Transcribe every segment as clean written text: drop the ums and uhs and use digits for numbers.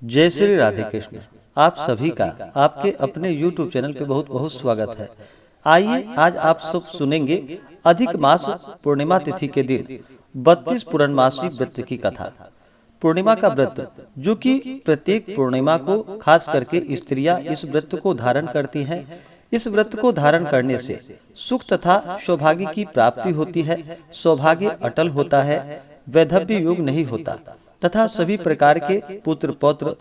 जय श्री राधे कृष्ण। आप सभी का आपके अपने YouTube चैनल पे बहुत बहुत स्वागत है। आइए आज आप सब सुनेंगे अधिक मास पूर्णिमा तिथि के दिन 32 पूर्णमासी व्रत की कथा। पूर्णिमा का व्रत, जो कि प्रत्येक पूर्णिमा को खास करके स्त्रियां इस व्रत को धारण करती हैं। इस व्रत को धारण करने से सुख तथा सौभाग्य की प्राप्ति होती है। सौभाग्य अटल होता है, वैधव्य योग नहीं होता तथा सभी प्रकार के पुत्र पौत्र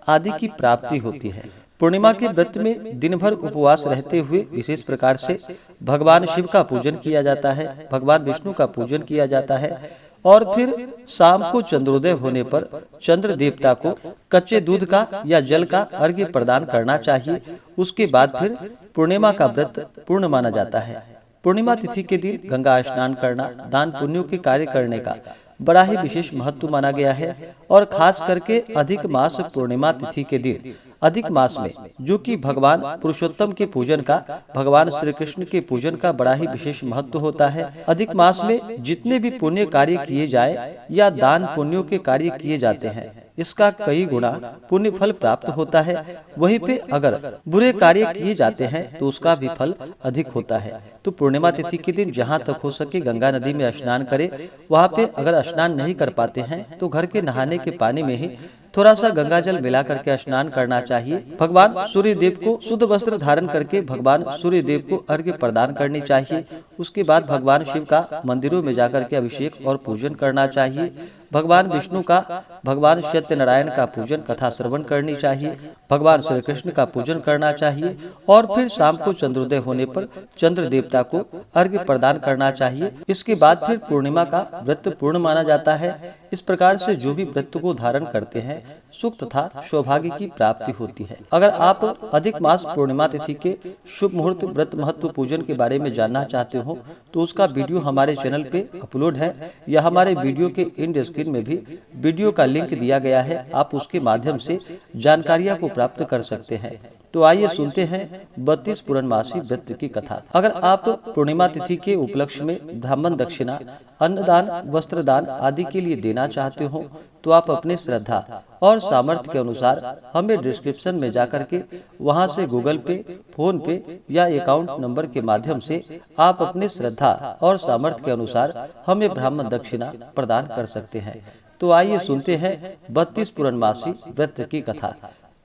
आदि की प्राप्ति होती है। पूर्णिमा के व्रत में दिन भर उपवास रहते हुए विशेष प्रकार से भगवान शिव का पूजन किया जाता है, भगवान विष्णु का पूजन किया जाता है और फिर शाम को चंद्रोदय होने पर चंद्र देवता को कच्चे दूध का या जल का अर्घ्य प्रदान करना चाहिए। उसके बाद फिर पूर्णिमा का व्रत पूर्ण माना जाता है। पूर्णिमा तिथि के दिन गंगा स्नान करना दान पुण्यों के कार्य करने का बड़ा ही विशेष महत्व माना गया है। और खास करके अधिक मास पूर्णिमा तिथि के दिन अधिक मास में, जो कि भगवान पुरुषोत्तम के पूजन का, भगवान श्री कृष्ण के पूजन का बड़ा ही विशेष महत्व होता है। अधिक मास में जितने भी पुण्य कार्य किए जाए या दान पुण्यों के कार्य किए जाते हैं, इसका कई गुना पुण्य फल प्राप्त होता है। वहीं पे अगर बुरे कार्य किए जाते हैं तो उसका भी फल अधिक होता है। तो पूर्णिमा तिथि के दिन जहाँ तक हो सके गंगा नदी में स्नान करें। वहाँ पे अगर स्नान नहीं कर पाते हैं तो घर के नहाने के पानी में ही थोड़ा सा गंगा जल मिला करके स्नान करना चाहिए। भगवान सूर्य देव को शुद्ध वस्त्र धारण करके भगवान सूर्य देव को अर्घ्य प्रदान करनी चाहिए। उसके बाद भगवान शिव का मंदिरों में जाकर के अभिषेक और पूजन करना चाहिए। भगवान विष्णु का, भगवान सत्यनारायण का पूजन कथा श्रवण करनी चाहिए। भगवान श्री कृष्ण का पूजन करना चाहिए और फिर शाम को चंद्रोदय होने पर चंद्र देवता को अर्घ्य प्रदान करना चाहिए। इसके बाद फिर पूर्णिमा का व्रत पूर्ण माना जाता है। इस प्रकार से जो भी व्रत को धारण करते हैं सुख तथा सौभाग्य की प्राप्ति होती है। अगर आप अधिक मास पूर्णिमा तिथि के शुभ मुहूर्त व्रत महत्व पूजन के बारे में जानना चाहते हो तो उसका वीडियो हमारे चैनल पे अपलोड है, या हमारे वीडियो के एंड स्क्रीन में भी वीडियो का लिंक दिया गया है। आप उसके माध्यम से जानकारियां को प्राप्त कर सकते हैं। तो आइए सुनते हैं 32 पूर्णमासी व्रत की कथा। अगर आप पूर्णिमा तिथि के उपलक्ष्य में ब्राह्मण दक्षिणा, अन्नदान, वस्त्रदान आदि के लिए देना चाहते हो तो आप अपने श्रद्धा और सामर्थ्य के अनुसार हमें डिस्क्रिप्शन में जाकर के वहां से गूगल पे, फोन पे या अकाउंट नंबर के माध्यम से आप अपने श्रद्धा और सामर्थ्य के अनुसार हमें ब्राह्मण दक्षिणा प्रदान कर सकते हैं। तो आइए सुनते हैं 32 पूर्णमासी व्रत की कथा।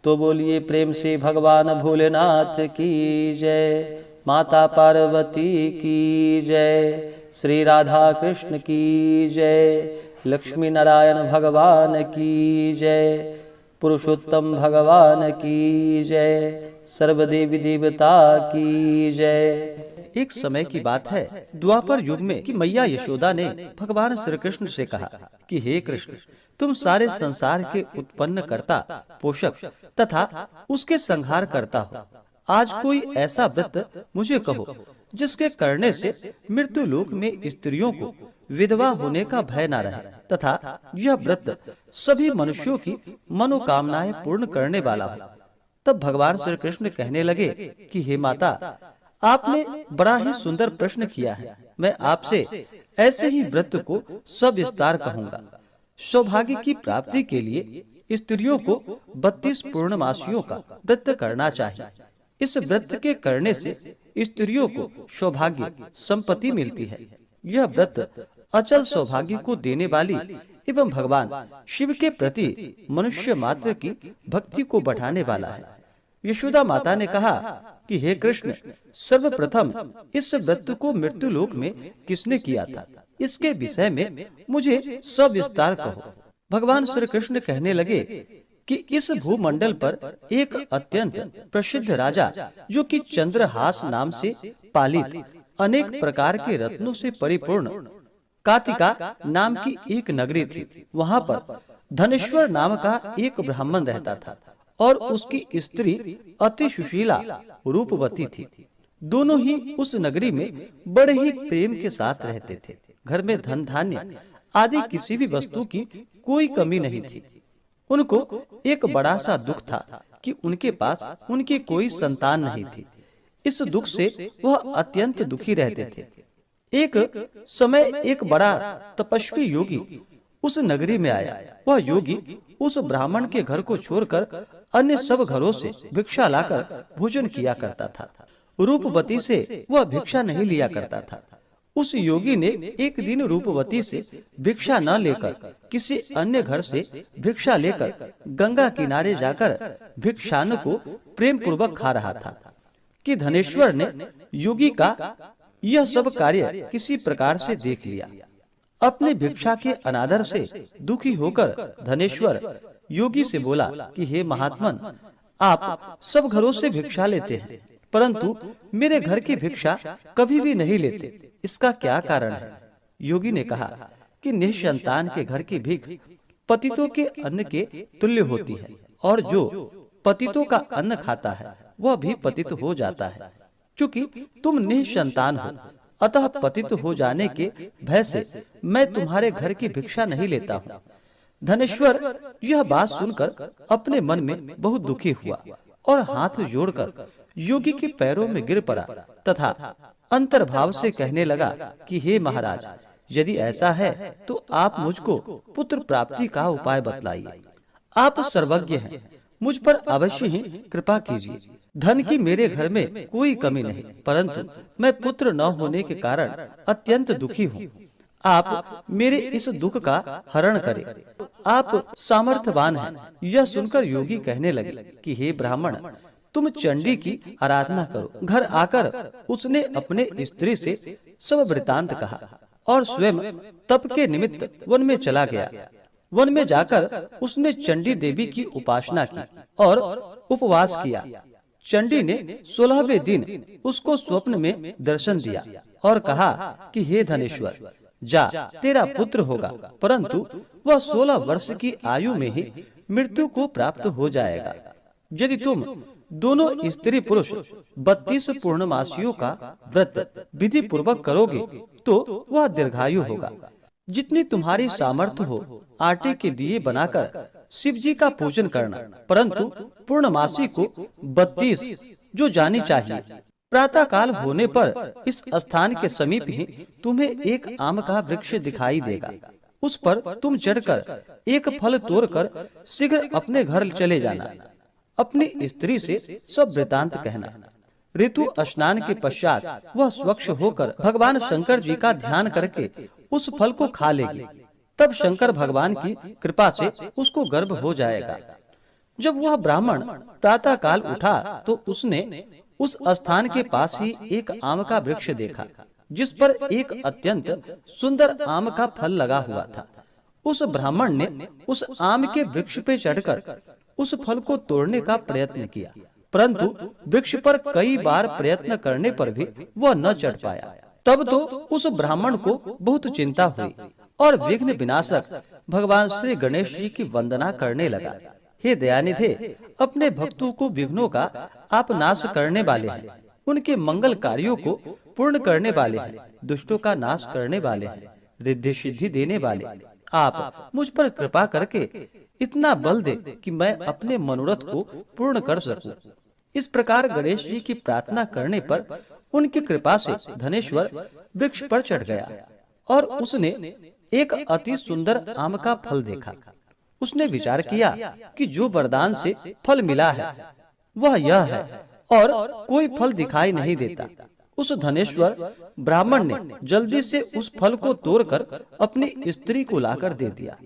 तो बोलिए प्रेम से भगवान भोलेनाथ की जय, माता पार्वती की जय, श्री राधा कृष्ण की जय, लक्ष्मी नारायण भगवान की जय, पुरुषोत्तम भगवान की जय, सर्वदेवी देवता की जय। एक समय की बात है, द्वापर युग में कि मैया यशोदा ने भगवान श्री कृष्ण से कहा कि हे कृष्ण, तुम सारे संसार के उत्पन्न करता, पोषक तथा उसके संहार करता हो। आज कोई ऐसा व्रत मुझे कहो जिसके करने से मृत्यु लोक में स्त्रियों को विधवा होने का भय न रहे तथा यह व्रत सभी मनुष्यों की मनोकामनाएं पूर्ण करने वाला हो। तब भगवान श्री कृष्ण कहने लगे कि हे माता, आपने बड़ा ही सुंदर प्रश्न किया है। मैं आपसे ऐसे ही व्रत को सविस्तार कहूँगा। सौभाग्य की प्राप्ति के लिए स्त्रियों को 32 पूर्णमासियों का व्रत करना चाहिए। इस व्रत के करने से स्त्रियों को सौभाग्य संपत्ति मिलती है। यह व्रत अचल सौभाग्य को देने वाली एवं भगवान शिव के प्रति मनुष्य मात्र की भक्ति को बढ़ाने वाला है। यशोदा माता ने कहा कि हे कृष्ण, सर्वप्रथम इस व्रत को मृत्यु लोक में किसने किया था, इसके विषय में मुझे सविस्तार कहो। भगवान श्री कृष्ण कहने लगे कि इस भूमंडल पर एक अत्यंत प्रसिद्ध राजा, जो कि चंद्रहास नाम से पालित अनेक प्रकार के रत्नों से परिपूर्ण कातिका नाम की एक नगरी थी। वहाँ पर धनेश्वर नाम का एक ब्राह्मण रहता था और उसकी स्त्री अति सुशीला रूपवती थी। दोनों ही उस नगरी में बड़े ही प्रेम के साथ रहते थे। घर में धन धान्य आदि किसी भी वस्तु की कोई कमी नहीं थी। उनको एक बड़ा सा दुख था कि उनके पास उनकी कोई संतान नहीं थी। इस दुख से वह अत्यंत दुखी रहते थे। एक समय एक बड़ा तपस्वी योगी उस नगरी में आया। वह योगी उस ब्राह्मण के घर को छोड़कर अन्य सब घरों से भिक्षा लाकर भोजन किया करता था। रूपवती से वह भिक्षा नहीं लिया करता था। उस योगी ने एक दिन रूपवती से भिक्षा न लेकर किसी अन्य घर से भिक्षा लेकर गंगा किनारे जाकर भिक्षान्न को प्रेम पूर्वक खा रहा था कि धनेश्वर ने योगी का यह सब कार्य किसी प्रकार से देख लिया। अपने भिक्षा के अनादर से दुखी होकर धनेश्वर योगी से बोला कि हे महात्मन, आप सब घरों से भिक्षा लेते हैं, परंतु मेरे घर की भिक्षा कभी भी नहीं लेते, इसका क्या कारण है? योगी ने कहा कि निसंतान के घर की भीख पतितों के अन्न के तुल्य होती है, और जो पतितों का अन्न खाता है वह भी पतित हो जाता है। चूंकि तुम निसंतान हो, अतः पतित हो जाने के भय से मैं तुम्हारे घर की भिक्षा नहीं लेता हूँ। धनेश्वर यह बात सुनकर अपने मन में बहुत दुखी हुआ और हाथ जोड़कर योगी के पैरों में गिर पड़ा तथा अंतर्भाव से कहने लगा कि हे महाराज, यदि ऐसा है तो आप मुझको पुत्र प्राप्ति का उपाय बतलाइए। आप सर्वज्ञ हैं, मुझ पर अवश्य ही कृपा कीजिए। धन की मेरे घर में कोई कमी नहीं, परंतु मैं पुत्र न होने के कारण अत्यंत दुखी हूँ। आप मेरे इस दुख का हरण करें। आप सामर्थ्यवान हैं। यह सुनकर योगी कहने लगे कि हे ब्राह्मण, तुम चंडी की आराधना करो। घर आकर उसने अपने स्त्री से सब वृतांत कहा और स्वयं तप के निमित्त वन में चला गया। वन में जाकर उसने चंडी देवी की उपासना की और उपवास किया। चंडी ने 16वें दिन उसको स्वप्न में दर्शन दिया और कहा कि हे धनेश्वर, जा, तेरा पुत्र होगा, परंतु वह 16 वर्ष की आयु में ही मृत्यु को प्राप्त हो जाएगा। यदि तुम दोनों स्त्री पुरुष 32 पूर्णमासियों का व्रत विधि पूर्वक करोगे तो वह दीर्घायु होगा। जितनी तुम्हारी सामर्थ्य हो आटे के दिए बनाकर शिव जी का पूजन करना, परंतु पूर्णमासी को 32 जो जानी चाहिए। प्रातः काल होने पर इस स्थान के समीप ही तुम्हें एक आम का वृक्ष दिखाई देगा। उस पर तुम चढ़कर एक फल तोड़कर शीघ्र अपने घर चले जाना। अपनी स्त्री से सब वृतांत कहना। ऋतु स्नान के पश्चात वह स्वच्छ होकर भगवान शंकर जी का ध्यान करके उस फल को खा लेगी। तब शंकर भगवान की कृपा से उसको गर्भ हो जाएगा। जब वह ब्राह्मण प्रातः काल उठा तो उसने उस स्थान के पास ही एक आम का वृक्ष देखा, जिस पर एक अत्यंत सुंदर आम का फल लगा हुआ था। उस ब्राह्मण ने उस आम के वृक्ष पे चढ़कर उस फल को तोड़ने का प्रयत्न किया, परंतु वृक्ष पर कई बार प्रयत्न करने पर भी वह न चढ़ पाया। तब तो उस ब्राह्मण को बहुत चिंता हुई और विघ्न विनाशक भगवान श्री गणेश जी की वंदना करने लगा। हे दयानिधे, अपने भक्तों को विघ्नों का आप नाश करने वाले हैं, उनके मंगल कार्यों को पूर्ण करने वाले हैं, दुष्टों का नाश करने वाले हैं, रिद्धि सिद्धि देने वाले। आप मुझ पर कृपा करके इतना बल दे कि मैं अपने मनोरथ को पूर्ण कर सकूं। इस प्रकार गणेश जी की प्रार्थना करने पर उनकी कृपा से धनेश्वर वृक्ष पर चढ़ गया और उसने एक अति सुंदर आम का फल देखा। उसने विचार किया कि जो वरदान से फल मिला है वह यह है और कोई फल दिखाई नहीं देता। उस धनेश्वर ब्राह्मण ने जल्दी से उस फल को तोड़कर अपनी स्त्री को लाकर दे दिया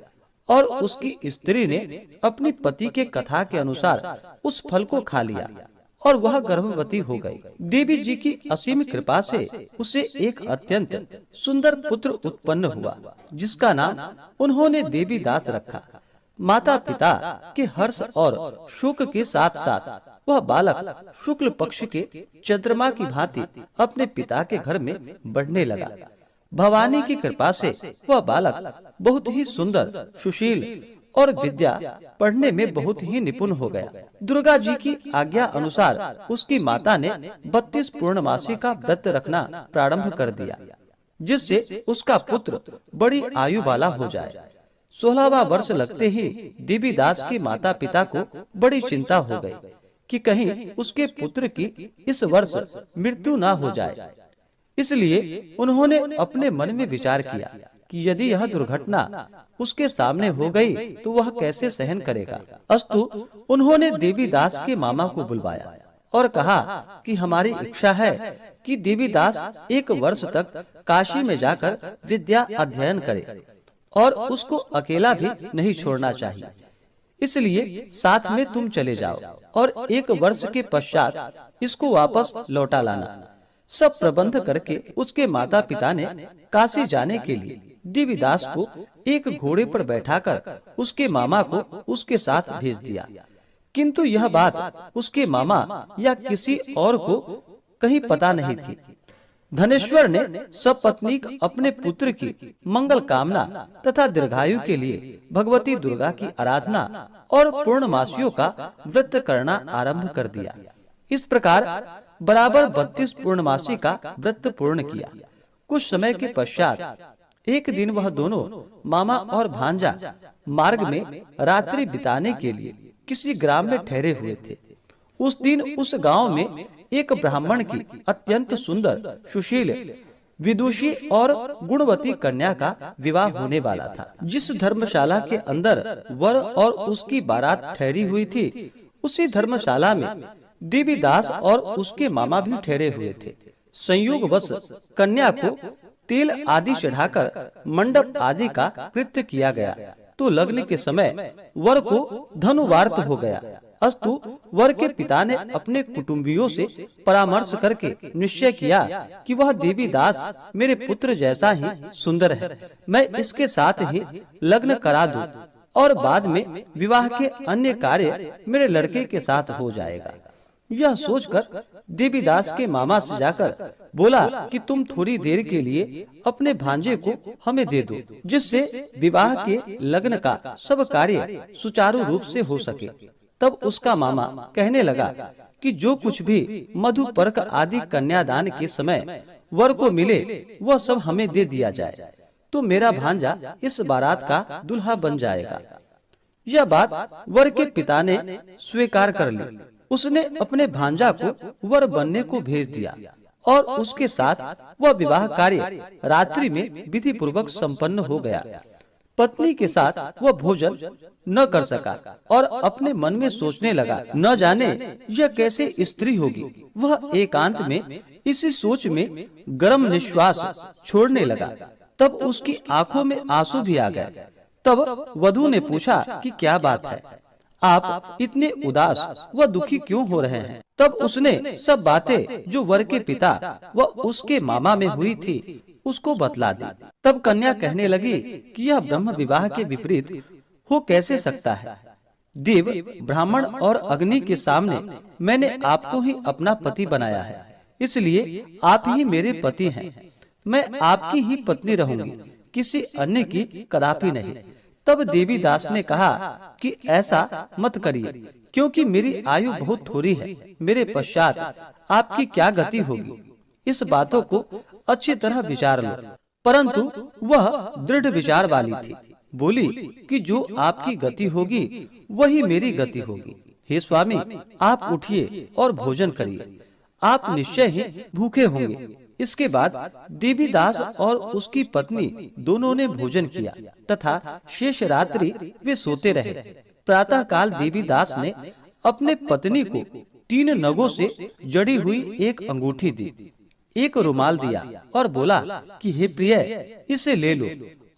और उसकी स्त्री ने अपनी पति के कथा के अनुसार उस फल को खा लिया और वह गर्भवती हो गई। देवी जी की असीम कृपा से उसे एक अत्यंत सुंदर पुत्र उत्पन्न हुआ, जिसका नाम उन्होंने देवी दास रखा। माता पिता के हर्ष और शोक के साथ साथ वह बालक शुक्ल पक्ष के चंद्रमा की भांति अपने पिता के घर में बढ़ने लगा। भवानी की कृपा से वह बालक बहुत ही सुंदर, सुशील और विद्या पढ़ने में बहुत ही निपुण हो गया। दुर्गा जी की आज्ञा अनुसार उसकी माता ने 32 पूर्णमासी का व्रत रखना प्रारंभ कर दिया, जिससे उसका पुत्र बड़ी आयु वाला हो जाए। 16वां वर्ष लगते ही देवी दास के माता पिता को बड़ी चिंता हो गई कि कहीं उसके पुत्र की इस वर्ष मृत्यु ना हो जाए। इसलिए उन्होंने अपने मन में विचार किया कि यदि यह दुर्घटना उसके सामने हो गई तो वह कैसे सहन करेगा। अस्तु उन्होंने देवीदास के मामा को बुलवाया और कहा कि हमारी इच्छा है कि देवीदास 1 वर्ष तक काशी में जाकर विद्या अध्ययन करे और उसको अकेला भी नहीं छोड़ना चाहिए, इसलिए साथ में तुम चले जाओ और 1 वर्ष के पश्चात इसको वापस लौटा लाना। सब प्रबंध करके उसके माता पिता ने काशी जाने के लिए देवीदास को एक घोड़े पर बैठाकर उसके मामा को उसके साथ भेज दिया। किंतु यह बात उसके मामा या किसी और को कहीं पता नहीं थी। धनेश्वर ने सपत्नीक अपने पुत्र की मंगल कामना तथा दीर्घायु के लिए भगवती दुर्गा की आराधना और पूर्णमासियों का व्रत करना आरंभ कर दिया। इस प्रकार बराबर 32 पूर्णमासी का व्रत पूर्ण किया। कुछ समय के पश्चात एक दिन वह दोनों मामा और भांजा मार्ग में रात्रि बिताने के लिए किसी ग्राम में ठहरे हुए थे। उस दिन उस गांव में एक ब्राह्मण की अत्यंत सुंदर, सुशील, विदुषी और गुणवती कन्या का विवाह होने वाला था। जिस धर्मशाला के अंदर वर और उसकी बारात ठहरी हुई थी, उसी धर्मशाला में देवीदास और उसके मामा भी ठहरे हुए थे। संयोगवश कन्या को तेल आदि चढ़ाकर मंडप आदि का कृत्य किया गया तो लग्न के समय वर को धनुवार्त हो गया। अस्तु वर के पिता ने अपने कुटुंबियों से परामर्श करके निश्चय किया कि वह देवीदास मेरे पुत्र जैसा ही सुंदर है, मैं इसके साथ ही लग्न करा दूं और बाद में विवाह के अन्य कार्य मेरे लड़के के साथ हो जाएगा। यह सोचकर देवीदास के मामा से जाकर बोला कि तुम थोड़ी देर के लिए अपने भांजे को हमें दे दो, जिससे विवाह के लग्न का सब कार्य सुचारू रूप से हो सके। तब उसका मामा कहने लगा कि जो कुछ भी मधुपर्क आदि कन्यादान के समय वर को मिले वह सब हमें दे दिया जाए, तो मेरा भांजा इस बारात का दुल्हा बन जाएगा। यह बात वर के पिता ने स्वीकार कर ली। उसने अपने भांजा को वर बनने को भेज दिया और उसके साथ वह विवाह कार्य रात्रि में विधि पूर्वक संपन्न हो गया। पत्नी के साथ वह भोजन न कर सका और अपने मन में सोचने लगा, न जाने यह कैसे स्त्री होगी। वह एकांत में इसी सोच में गर्म निश्वास छोड़ने लगा। तब उसकी आंखों में आंसू भी आ गए। तब वधू ने पूछा कि क्या बात है, आप इतने उदास व दुखी क्यों हो रहे हैं। तब उसने सब बातें जो वर के पिता व उसके मामा में हुई थी उसको बतला दी। तब कन्या कहने लगी कि यह ब्रह्म विवाह के विपरीत हो कैसे सकता है। देव, ब्राह्मण और अग्नि के सामने मैंने आपको ही अपना पति बनाया है, इसलिए आप ही मेरे पति हैं। मैं आपकी ही पत्नी रहूंगी, किसी अन्य की कदापि नहीं। तब देवीदास ने कहा कि ऐसा मत करिए, क्योंकि मेरी आयु बहुत थोड़ी है। मेरे पश्चात आपकी क्या गति होगी, इस बातों को अच्छी तरह विचार लो। परंतु वह दृढ़ विचार वाली थी। बोली कि जो आपकी गति होगी वही मेरी गति होगी। हे स्वामी, आप उठिए और भोजन करिए, आप निश्चय ही भूखे होंगे। इसके बाद देवीदास और उसकी पत्नी दोनों ने भोजन किया तथा शेष रात्रि वे सोते रहे। प्रातः काल देवीदास ने अपने पत्नी को 3 नगों से जड़ी हुई एक अंगूठी दी, एक रुमाल दिया और बोला कि हे प्रिय, इसे ले लो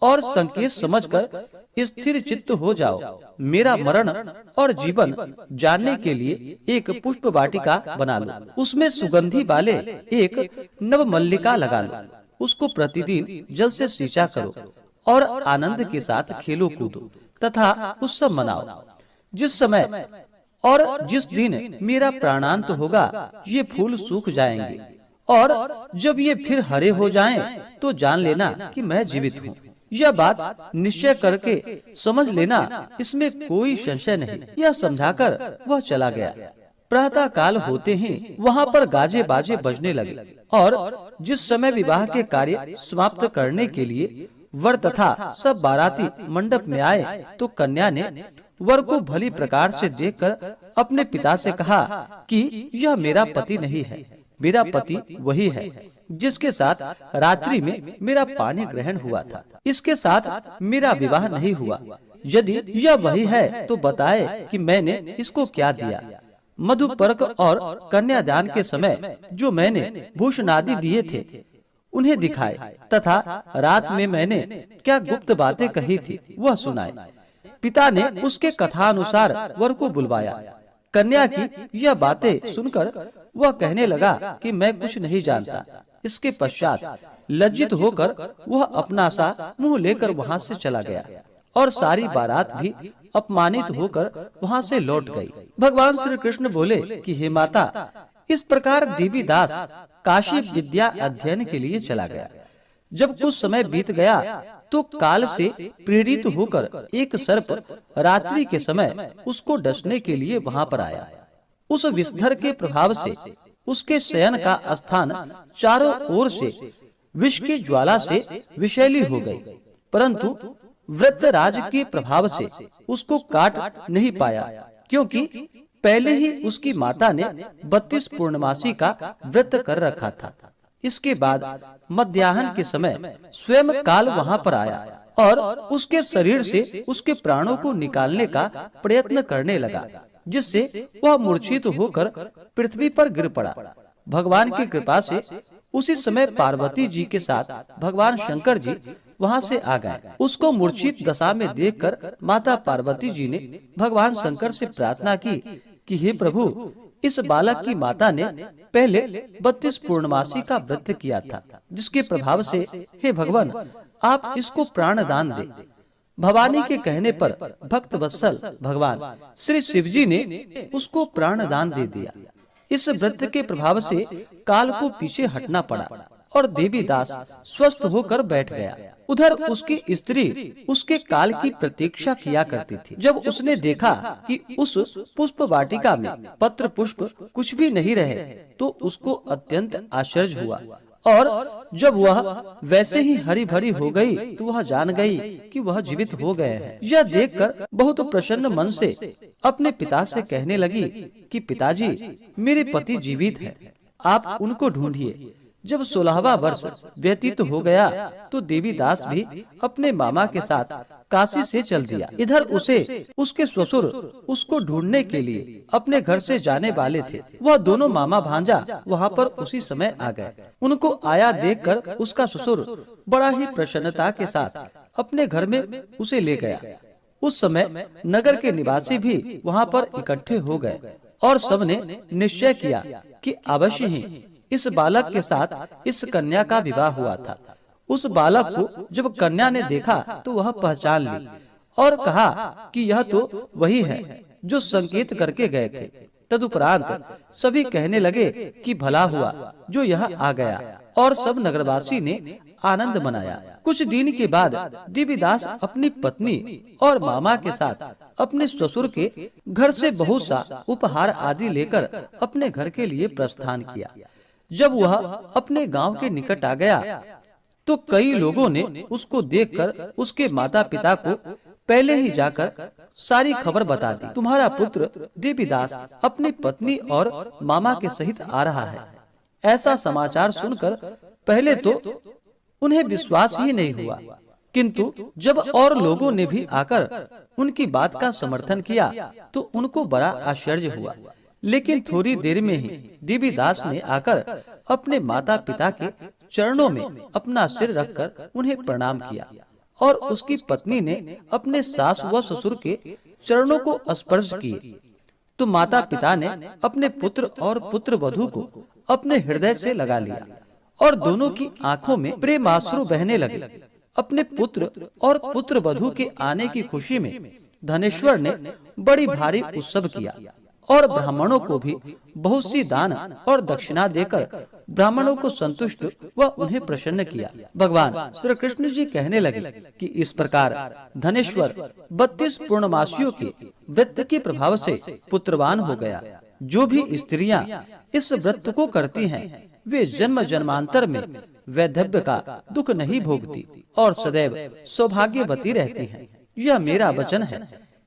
और संकेत समझकर स्थिर चित्त हो जाओ। मेरा मरण और जीवन जानने के लिए एक पुष्प वाटिका बना लो, उसमें सुगंधी वाले एक नव मल्लिका लगा लो, उसको प्रतिदिन जल से सींचा करो और आनंद के साथ खेलो कूदो तथा उत्सव मनाओ। जिस समय और जिस दिन मेरा प्राणांत होगा ये फूल सूख जाएंगे और जब ये फिर हरे हो जाएं, तो जान लेना कि मैं जीवित हूँ। यह बात निश्चय करके समझ लेना, इसमें कोई संशय नहीं। यह समझाकर वह चला गया। प्रातः काल होते ही वहाँ पर गाजे बाजे बजने लगे और जिस समय विवाह के कार्य समाप्त करने के लिए वर तथा सब बाराती मंडप में आए, तो कन्या ने वर को भली प्रकार से देखकर अपने पिता से कहा कि यह मेरा पति नहीं है, मेरा पति वही है जिसके साथ रात्रि में मेरा पानी ग्रहण हुआ था। इसके साथ मेरा विवाह नहीं हुआ। यदि यह वही है तो बताए कि मैंने इसको क्या दिया। मधुपर्क और कन्यादान के समय जो मैंने भूषण आदि दिए थे उन्हें दिखाए, तथा रात में मैंने क्या गुप्त बातें कही थी वह सुनाए। पिता ने उसके कथानुसार वर को बुलवाया। कन्या की यह बातें सुनकर वह कहने लगा कि मैं कुछ नहीं जानता। इसके पश्चात लज्जित होकर वह अपना सा मुंह लेकर वहाँ से चला गया और सारी बारात भी अपमानित होकर वहाँ से लौट गई। भगवान श्री कृष्ण बोले कि हे माता, इस प्रकार देवीदास काशी विद्या अध्ययन के लिए चला गया। जब कुछ समय बीत गया तो काल से प्रेरित होकर एक सर्प रात्रि के समय उसको डसने के लिए वहाँ पर आया। उस विषधर के प्रभाव से उसके शयन का स्थान चारों ओर से विष की ज्वाला से विषैली हो गई, परंतु वृत्रराज के प्रभाव से उसको काट नहीं पाया, क्योंकि पहले ही उसकी माता ने 32 पूर्णमासी का व्रत कर रखा था। इसके बाद मध्याह्न के समय स्वयं काल वहाँ पर आया और उसके शरीर से उसके प्राणों को निकालने का प्रयत्न करने लगा, जिससे वह मूर्छित होकर पृथ्वी पर गिर पड़ा। भगवान की कृपा से उसी समय पार्वती जी के साथ भगवान शंकर जी वहाँ से आ गए। उसको मूर्छित दशा में देखकर माता पार्वती जी ने भगवान शंकर से प्रार्थना की कि हे प्रभु, इस बालक की माता ने पहले 32 पूर्णमासी का व्रत किया था, जिसके प्रभाव से हे भगवान आप इसको प्राण दान दे। भवानी के कहने पर भक्त वत्सल भगवान श्री शिव जी ने उसको प्राण दान दे दिया। इस व्रत के प्रभाव से काल को पीछे हटना पड़ा और देवीदास स्वस्थ होकर बैठ गया। उधर उसकी स्त्री उसके काल की प्रतीक्षा किया करती थी। जब उसने देखा कि उस पुष्प वाटिका में पत्र पुष्प कुछ भी नहीं रहे तो उसको अत्यंत आश्चर्य हुआ, और जब वह वैसे ही हरी भरी हो गई तो वह जान गई कि वह जीवित हो गए हैं। यह देखकर बहुत प्रसन्न मन से अपने पिता से कहने लगी कि पिताजी, मेरे पति जीवित हैं, आप उनको ढूंढिए। जब 16वां वर्ष व्यतीत हो गया तो देवीदास भी अपने मामा के साथ काशी से चल दिया। इधर उसे उसके ससुर उसको ढूंढने के लिए अपने घर से जाने वाले थे। वह दोनों मामा भांजा वहाँ पर उसी समय आ गए। उनको आया देखकर उसका ससुर बड़ा ही प्रसन्नता के साथ अपने घर में उसे ले गया। उस समय नगर के निवासी भी वहाँ पर इकट्ठे हो गए और सबने निश्चय किया कि अवश्य ही इस बालक के साथ इस कन्या का विवाह हुआ था। उस बालक को जब कन्या ने देखा तो वह पहचान ली और कहा कि यह तो वही है जो संकेत करके गए थे। तदुपरांत सभी कहने लगे कि भला हुआ जो यह आ गया, और सब नगरवासी ने आनंद मनाया। कुछ दिन के बाद देवीदास अपनी पत्नी और मामा के साथ अपने ससुर के घर से बहुत सा उपहार आदि लेकर अपने घर के लिए प्रस्थान किया। जब वह अपने गांव के निकट आ गया तो कई लोगों ने उसको देखकर उसके माता पिता को पहले ही जाकर सारी खबर बता दी। तुम्हारा पुत्र देवीदास अपनी पत्नी और मामा के सहित आ रहा है। ऐसा समाचार सुनकर पहले तो उन्हें विश्वास ही नहीं हुआ, किंतु जब और लोगों ने भी आकर उनकी बात का समर्थन किया तो उनको बड़ा आश्चर्य हुआ। लेकिन थोड़ी देर में ही देवीदास ने आकर अपने माता पिता के चरणों में अपना सिर रखकर उन्हें प्रणाम किया, और उसकी पत्नी ने अपने सास व ससुर के चरणों को स्पर्श किए। तो माता पिता ने अपने पुत्र और पुत्र वधू को अपने हृदय से लगा लिया और दोनों की आंखों में प्रेमाश्रु बहने लगे। अपने पुत्र और पुत्र वधू के आने की खुशी में धनेश्वर ने बड़ी भारी उत्सव किया और ब्राह्मणों को भी बहुत सी दान और दक्षिणा देकर ब्राह्मणों को संतुष्ट व उन्हें प्रसन्न किया। भगवान श्री कृष्ण जी कहने लगे कि इस प्रकार धनेश्वर 32 पूर्णमासियों के व्रत के प्रभाव से पुत्रवान हो गया। जो भी स्त्रियां इस व्रत को करती हैं वे जन्म जन्मांतर में वैधव्य का दुख नहीं भोगती और सदैव सौभाग्यवती रहती हैं। यह मेरा वचन है,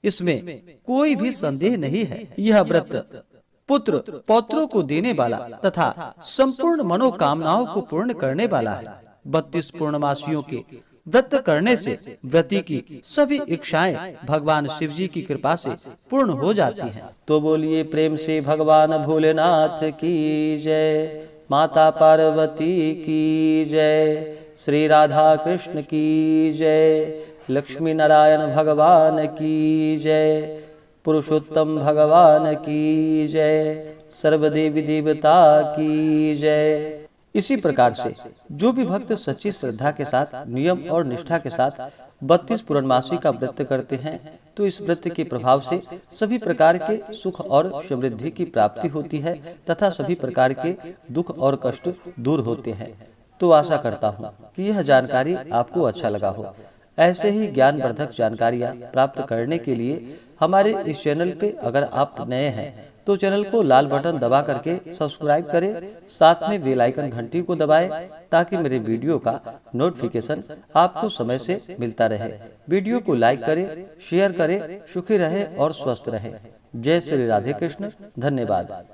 इसमें कोई भी संदेह नहीं है। यह व्रत पुत्र पौत्रों को देने वाला तथा संपूर्ण मनोकामनाओं को पूर्ण करने वाला है। 32 पूर्णमासियों के व्रत करने से व्रती की सभी इच्छाएं भगवान शिव जी की कृपा से पूर्ण हो जाती हैं। तो बोलिए प्रेम से भगवान भोलेनाथ की जय, माता पार्वती की जय, श्री राधा कृष्ण की जय, लक्ष्मी नारायण भगवान की जय, पुरुषोत्तम भगवान की जय, सर्वदेवी देवता की जय। इसी प्रकार से जो भी भक्त सच्ची श्रद्धा के साथ नियम और निष्ठा के साथ 32 पूर्णमासी का व्रत करते हैं तो इस व्रत के प्रभाव से सभी प्रकार के सुख और समृद्धि की प्राप्ति होती है तथा सभी प्रकार के दुख और कष्ट दूर होते हैं। तो आशा करता हूँ कि यह जानकारी आपको अच्छा लगा हो। ऐसे ही ज्ञानवर्धक जानकारियाँ प्राप्त करने के लिए हमारे इस चैनल पे अगर आप नए हैं तो चैनल को लाल बटन दबा करके सब्सक्राइब करें, साथ में बेल आइकन घंटी को दबाएं ताकि मेरे वीडियो का नोटिफिकेशन आपको समय से मिलता रहे। वीडियो को लाइक करें, शेयर करें, सुखी रहें और स्वस्थ रहें। जय श्री राधे कृष्ण। धन्यवाद।